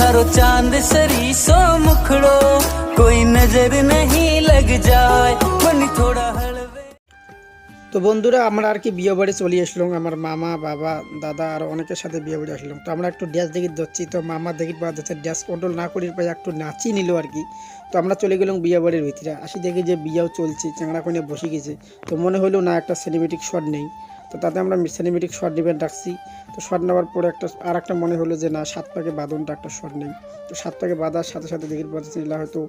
तारो चांद सरी सो मुखड़ो कोई नजर नहीं लग जाए मन थोड़ा हलवे। তো বন্ধুরা আমরা আর কি বিয়ে বাড়ি চলে আসলাম, আমার মামা বাবা দাদা আর অনেকের সাথে বিয়ে বাড়ি আসলাম। তো আমরা একটু ড্যান্স দেখি যাচ্ছি, তো মামা দেখি পাওয়া যাচ্ছে ড্যান্স কন্ট্রোল না করি পাই একটু নাচি নিল আর কি। তো আমরা চলে গেলাম বিয়ে বাড়ির ভিতরে, আসি দেখি যে বিয়েও চলছে, চ্যাংড়া কোণে বসে গেছে। তো মনে হলো না একটা সিনেমেটিক শট নেই, তো তাতে আমরা সিনেমেটিক শট নেবেন ডাকছি। তো শট নেওয়ার পরে একটা মনে হলো যে না, 7 পাকে বাঁধনটা একটা শট নেই। তো 7 পাকে বাঁধার সাথে সাথে দেখি পাচ্ছি হয়তো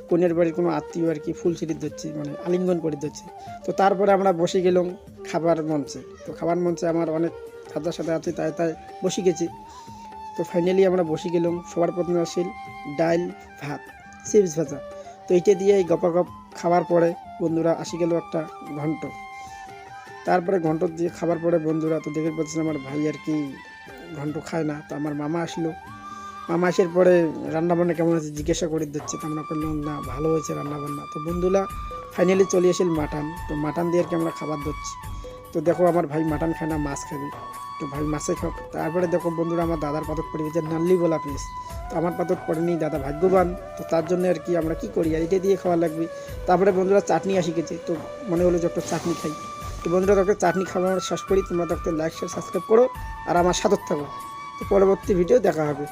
কনের বাড়ির কোনো আত্মীয় আর কি ফুল ছিঁড়ে দিচ্ছে, মানে আলিঙ্গন করে দিচ্ছে। তো তারপরে আমরা বসে গেলাম খাবার মঞ্চে। তো খাবার মঞ্চে আমার অনেক খাদ্যার সাথে আছে, তাই বসে গেছি। তো ফাইনালি আমরা বসে গেলাম। সবার প্রথমে আসিল ডাল ভাত চিপস ভাজা। তো এইটা দিয়ে এই গপাগপ খাওয়ার পরে বন্ধুরা আসি গেল একটা ঘন্ট। তারপরে ঘন্ট দিয়ে খাবার পরে বন্ধুরা তো দেখে পাচ্ছেন আমার ভাই আর কি ঘন্ট খায় না। তো আমার মামা আসলো, মামা আসার পরে রান্নাবান্না কেমন আছে জিজ্ঞাসা করে দিচ্ছে। তো আমরা করলাম না ভালো হয়েছে রান্নাবান্না। তো বন্ধুরা ফাইনালি চলে আসিল মাটন। তো মাটন দিয়ে আর কি আমরা খাবার দিচ্ছি। তো দেখো আমার ভাই মাটন খায় না, মাছ খাবে। তো ভাই মাছে খাও। তারপরে দেখো বন্ধুরা আমার দাদার পাতক পড়ে গেছে নাল্লি বলা পিস। তো আমার পাতক পড়েনি, দাদা ভাগ্যবান। তো তার জন্য আর কি আমরা কি করি, আর এটা দিয়ে খাওয়া লাগবে। তারপরে বন্ধুরা চাটনি আসি গেছে, তো মনে হলো যে একটা চাটনি খাই। তো বন্ধুরা তোকে চাটনি খাওয়া আমরা শেষ করি। তোমরা তোকে লাইক শেয়ার সাবস্ক্রাইব করো আর আমার সাথে থাকো। তো পরবর্তী ভিডিও দেখা হবে।